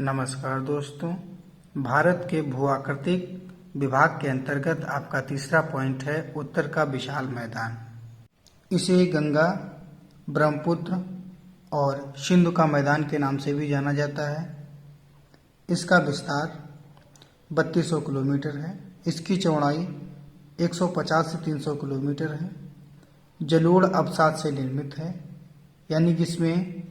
नमस्कार दोस्तों। भारत के भू-आकृतिक विभाग के अंतर्गत आपका तीसरा पॉइंट है उत्तर का विशाल मैदान। इसे गंगा, ब्रह्मपुत्र और सिंधु का मैदान के नाम से भी जाना जाता है। इसका विस्तार 3200 किलोमीटर है। इसकी चौड़ाई 150 से 300 किलोमीटर है। जलोढ़ अवसाद से निर्मित है, यानी कि इसमें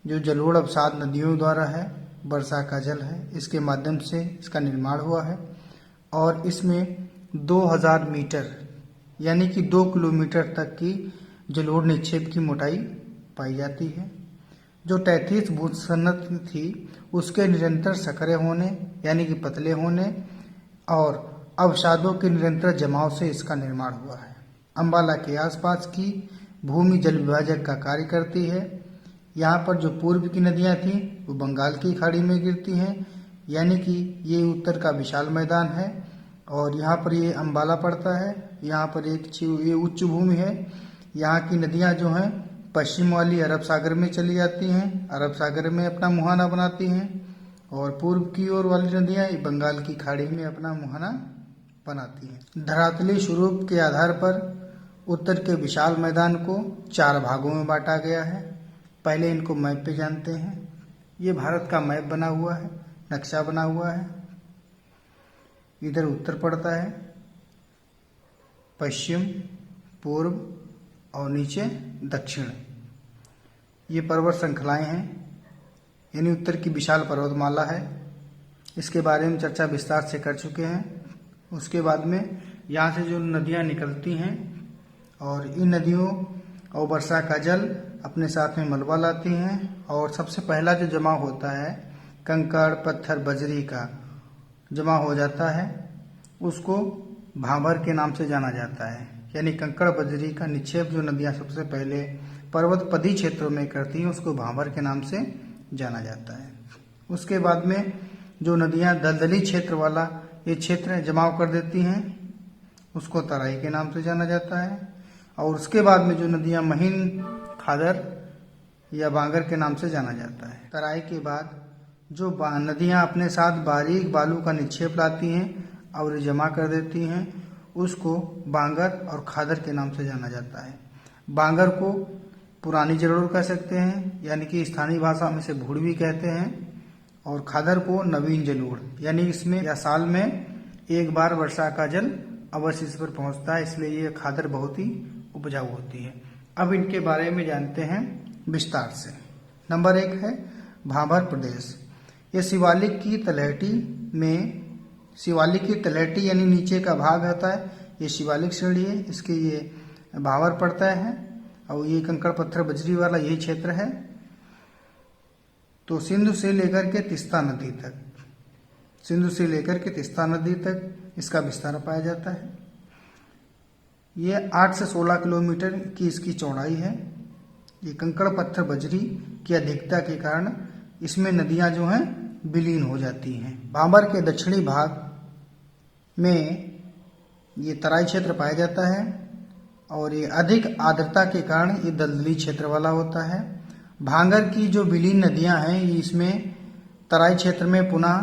जो जलोढ़ अवसाद नदियों द्वारा है, वर्षा का जल है, इसके माध्यम से इसका निर्माण हुआ है। और इसमें 2000 मीटर यानी कि 2 किलोमीटर तक की जलोढ़ निक्षेप की मोटाई पाई जाती है। जो 33 भूसंरचना थी उसके निरंतर संकरे होने यानी कि पतले होने और अवसादों के निरंतर जमाव से इसका निर्माण हुआ है। अंबाला के आसपास की भूमि जल विभाजक का कार्य करती है। यहाँ पर जो पूर्व की नदियाँ थीं वो बंगाल की खाड़ी में गिरती हैं, यानी कि ये उत्तर का विशाल मैदान है। और यहाँ पर ये अंबाला पड़ता है। यहाँ पर ये उच्च भूमि है। यहाँ की नदियाँ जो हैं पश्चिम वाली अरब सागर में चली जाती हैं, अरब सागर में अपना मुहाना बनाती हैं, और पूर्व की ओर वाली नदियाँ बंगाल की खाड़ी में अपना मुहाना बनाती हैं। धरातलीय स्वरूप के आधार पर उत्तर के विशाल मैदान को 4 भागों में बांटा गया है। पहले इनको मैप पे जानते हैं। ये भारत का मैप बना हुआ है, नक्शा बना हुआ है। इधर उत्तर पड़ता है, पश्चिम, पूर्व और नीचे दक्षिण। ये पर्वत श्रृंखलाएं हैं, यानी उत्तर की विशाल पर्वतमाला है। इसके बारे में चर्चा विस्तार से कर चुके हैं। उसके बाद में यहाँ से जो नदियाँ निकलती हैं और इन नदियों और वर्षा का जल अपने साथ में मलबा लाती हैं, और सबसे पहला जो जमा होता है कंकड़, पत्थर, बजरी का जमा हो जाता है, उसको भांभर के नाम से जाना जाता है। यानी कंकड़ बजरी का निक्षेप जो नदियाँ सबसे पहले पर्वत पदी क्षेत्रों में करती हैं उसको भांभर के नाम से जाना जाता है। उसके बाद में जो नदियाँ दलदली क्षेत्र वाला ये क्षेत्र जमाव कर देती हैं उसको तराई के नाम से जाना जाता है। और उसके बाद में जो नदियाँ महीन, खादर या बांगर के नाम से जाना जाता है। तराई के बाद जो नदियाँ अपने साथ बारीक बालू का निक्षेप लाती हैं और जमा कर देती हैं उसको बांगर और खादर के नाम से जाना जाता है। बांगर को पुरानी जलोढ़ कह सकते हैं, यानी कि स्थानीय भाषा में से भूड़ भी कहते हैं, और खादर को नवीन जलोढ़, यानी इसमें या साल में एक बार वर्षा का जल अवश्य इस पर पहुंचता है, इसलिए ये खादर बहुत ही उपजाऊ होती है। अब इनके बारे में जानते हैं विस्तार से। नंबर 1 है भांभर प्रदेश। ये शिवालिक की तलहटी यानी नीचे का भाग होता है, ये शिवालिक श्रेणी है। इसके ये भांभर पड़ता है और ये कंकड़ पत्थर बजरी वाला यही क्षेत्र है। तो सिंधु से लेकर के तीस्ता नदी तक इसका विस्तार पाया जाता है। ये 8 से 16 किलोमीटर की इसकी चौड़ाई है। ये कंकड़ पत्थर बजरी की अधिकता के कारण इसमें नदियां जो हैं विलीन हो जाती हैं। भांभर के दक्षिणी भाग में ये तराई क्षेत्र पाया जाता है और ये अधिक आर्द्रता के कारण ये दलदली क्षेत्र वाला होता है। भांगर की जो विलीन नदियां हैं ये इसमें तराई क्षेत्र में पुनः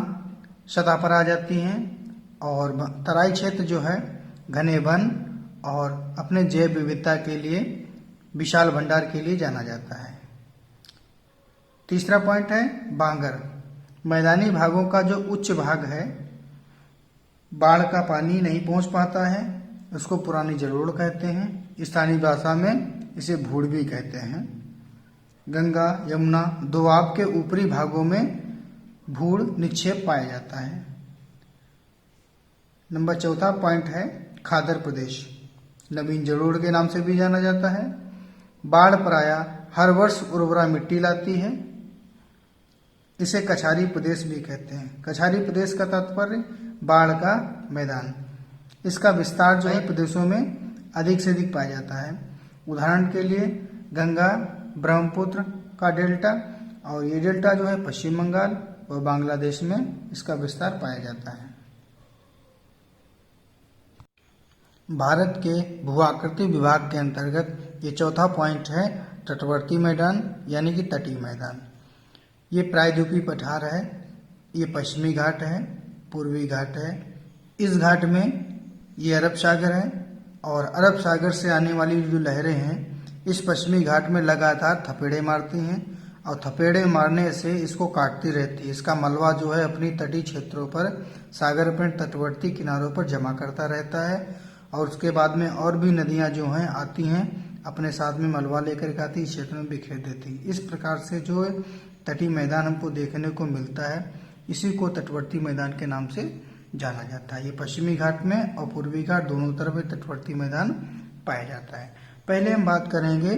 सतह पर आ जाती हैं, और तराई क्षेत्र जो है घने वन और अपने जैव विविधता के लिए विशाल भंडार के लिए जाना जाता है। तीसरा पॉइंट है बांगर। मैदानी भागों का जो उच्च भाग है, बाढ़ का पानी नहीं पहुंच पाता है, उसको पुरानी जलोढ़ कहते हैं। स्थानीय भाषा में इसे भूड़ भी कहते हैं। गंगा, यमुना, दोआब के ऊपरी भागों में भूड़ निक्षेप पाया जाता है। नंबर 4 पॉइंट है खादर प्रदेश। नवीन जलोढ़ के नाम से भी जाना जाता है। बाढ़ प्रायः हर वर्ष उर्वरा मिट्टी लाती है। इसे कछारी प्रदेश भी कहते हैं। कछारी प्रदेश का तात्पर्य बाढ़ का मैदान। इसका विस्तार जो है प्रदेशों में अधिक से अधिक पाया जाता है। उदाहरण के लिए गंगा, ब्रह्मपुत्र का डेल्टा, और ये डेल्टा जो है पश्चिम बंगाल और बांग्लादेश में इसका विस्तार पाया जाता है। भारत के भू-आकृति विभाग के अंतर्गत ये 4था पॉइंट है तटवर्ती मैदान, यानी कि तटीय मैदान। ये प्रायद्वीपीय पठार है ये पश्चिमी घाट है, पूर्वी घाट है। इस घाट में ये अरब सागर है और अरब सागर से आने वाली जो लहरें हैं इस पश्चिमी घाट में लगातार थपेड़े मारती हैं और थपेड़े मारने से इसको काटती रहती है। इसका मलबा जो है अपनी तटीय क्षेत्रों पर, सागर अपने तटवर्ती किनारों पर जमा करता रहता है और उसके बाद में और भी नदियां जो हैं आती हैं, अपने साथ में मलबा लेकर के आती, इस क्षेत्र में बिखेर देती। इस प्रकार से जो तटीय मैदान हमको देखने को मिलता है, इसी को तटवर्ती मैदान के नाम से जाना जाता है। ये पश्चिमी घाट में और पूर्वी घाट दोनों तरफ तटवर्ती मैदान पाया जाता है। पहले हम बात करेंगे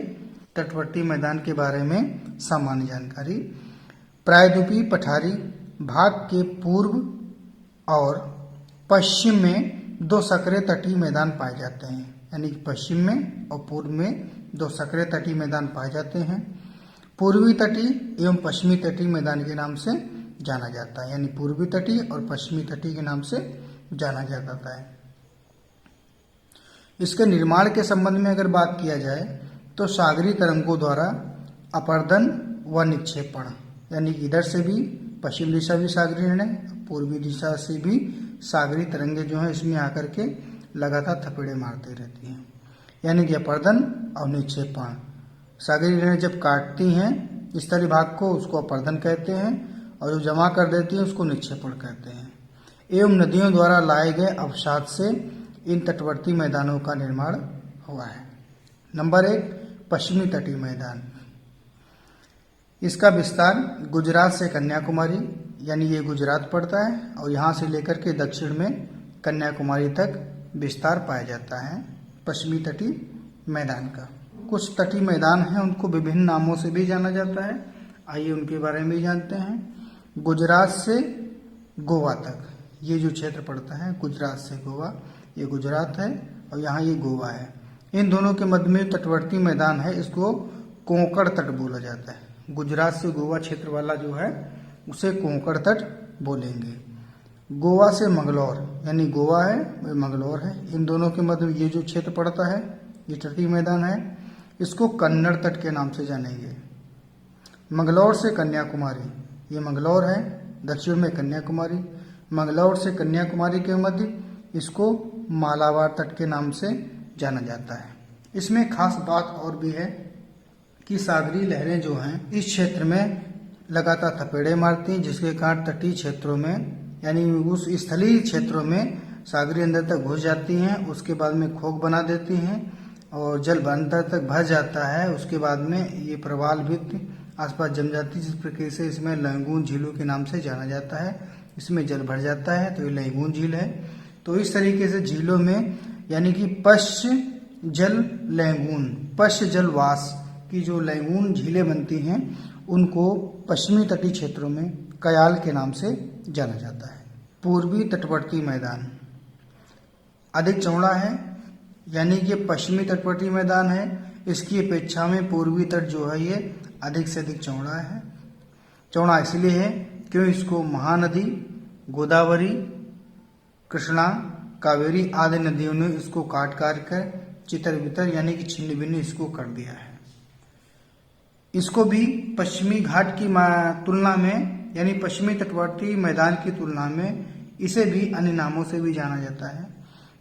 तटवर्ती मैदान के बारे में सामान्य जानकारी। प्रायद्वीपीय पठारी भाग के पूर्व और पश्चिम में 2 संकरे तटीय मैदान पाए जाते हैं, यानी पश्चिम में और पूर्व में 2 संकरे तटीय मैदान पाए जाते हैं। पूर्वी तटीय एवं पश्चिमी तटीय मैदान के नाम से जाना जाता है, यानी पूर्वी तटीय और पश्चिमी तटीय के नाम से जाना जाता है। इसके निर्माण के संबंध में अगर बात किया जाए तो सागरीय तरंगों द्वारा अपर्दन व निक्षेपण, यानी कि इधर से भी पश्चिम दिशा भी सागरीय है, पूर्वी दिशा से भी सागरीय तरंगे जो हैं इसमें आकर के लगातार थपेड़े मारती रहती हैं, यानी कि अपर्दन और निक्षेपण। सागरीय लहरें जब काटती हैं स्थलीय भाग को, उसको अपर्दन कहते हैं और जो जमा कर देती हैं उसको निक्षेपण कहते हैं। एवं नदियों द्वारा लाए गए अवसाद से इन तटवर्ती मैदानों का निर्माण हुआ है। नंबर 1, पश्चिमी तटीय मैदान। इसका विस्तार गुजरात से कन्याकुमारी, यानी ये गुजरात पड़ता है और यहाँ से लेकर के दक्षिण में कन्याकुमारी तक विस्तार पाया जाता है पश्चिमी तटीय मैदान का। कुछ तटीय मैदान हैं उनको विभिन्न नामों से भी जाना जाता है, आइए उनके बारे में भी जानते हैं। गुजरात से गोवा तक ये जो क्षेत्र पड़ता है, गुजरात से गोवा, ये गुजरात है और यहाँ ये गोवा है। इन दोनों के मध्य में तटवर्ती मैदान है, इसको कोंकण तट बोला जाता है। गुजरात से गोवा क्षेत्र वाला जो है उसे कोंकण तट बोलेंगे। गोवा से मंगलौर, यानी गोवा है वह मंगलौर है, इन दोनों के मध्य में ये जो क्षेत्र पड़ता है ये तटीय मैदान है, इसको कन्नड़ तट के नाम से जानेंगे। मंगलौर से कन्याकुमारी, ये मंगलौर है, दक्षिण में कन्याकुमारी। मंगलौर से कन्याकुमारी के मध्य इसको मालाबार तट के नाम से जाना जाता है। इसमें खास बात और भी है कि सागरीय लहरें जो हैं इस क्षेत्र में लगातार थपेड़े मारती हैं, जिसके कारण तटीय क्षेत्रों में, यानी उस स्थलीय क्षेत्रों में सागरीय अंदर तक घुस जाती हैं, उसके बाद में खोख बना देती हैं और जल अंदर तक भर जाता है। उसके बाद में ये प्रवाल भी आसपास जम जाती है, जिस प्रकार से इसमें लैंगून झीलों के नाम से जाना जाता है। इसमें जल भर जाता है तो ये लैंगून झील है। तो इस तरीके से झीलों में, यानी कि पश्च जल लैंगून, पश्च जल वास की जो लैंगून झीलें बनती हैं उनको पश्चिमी तटीय क्षेत्रों में कयाल के नाम से जाना जाता है। पूर्वी तटवर्ती मैदान अधिक चौड़ा है, यानी कि पश्चिमी तटवर्ती मैदान है, इसकी अपेक्षा में पूर्वी तट जो है ये अधिक से अधिक चौड़ा है। चौड़ा इसलिए है क्यों इसको महानदी, गोदावरी, कृष्णा, कावेरी आदि नदियों ने इसको काट कर चितर बितर, यानी कि छिन्न भिन्न इसको कर दिया है। इसको भी पश्चिमी घाट की तुलना में, यानी पश्चिमी तटवर्ती मैदान की तुलना में इसे भी अन्य नामों से भी जाना जाता है,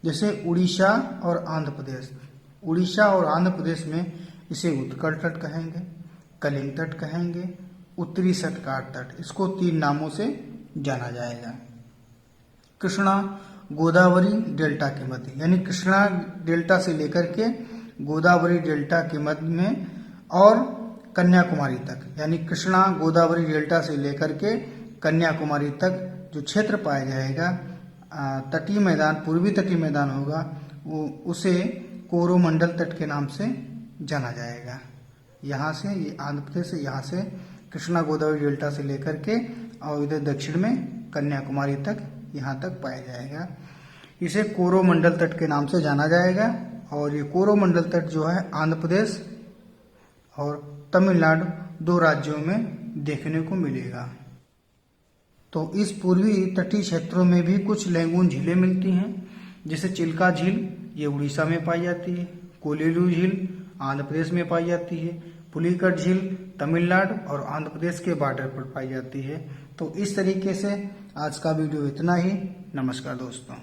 जैसे उड़ीसा और आंध्र प्रदेश। उड़ीसा और आंध्र प्रदेश में इसे उत्कल तट कहेंगे, कलिंग तट कहेंगे, उत्तरी सटकार तट, इसको 3 नामों से जाना जाएगा। कृष्णा गोदावरी डेल्टा के मध्य, यानी कृष्णा डेल्टा से लेकर के गोदावरी डेल्टा के मध्य में और कन्याकुमारी तक, यानी कृष्णा गोदावरी डेल्टा से लेकर के कन्याकुमारी तक जो क्षेत्र पाया जाएगा, तटीय मैदान, पूर्वी तटीय मैदान होगा, वो उसे कोरोमंडल तट के नाम से जाना जाएगा। यहाँ से ये आंध्र प्रदेश से, यहाँ से कृष्णा गोदावरी डेल्टा से लेकर के और इधर दक्षिण में कन्याकुमारी तक, यहाँ तक पाया जाएगा। इसे कोरोमंडल तट के नाम से जाना जाएगा और ये कोरोमंडल तट जो है आंध्र प्रदेश और तमिलनाडु 2 राज्यों में देखने को मिलेगा। तो इस पूर्वी तटीय क्षेत्रों में भी कुछ लैंगून झीलें मिलती हैं, जैसे चिल्का झील, ये उड़ीसा में पाई जाती है, कोलेरू झील आंध्र प्रदेश में पाई जाती है, पुलिकट झील तमिलनाडु और आंध्र प्रदेश के बॉर्डर पर पाई जाती है, तो इस तरीके से आज का वीडियो इतना ही। नमस्कार दोस्तों।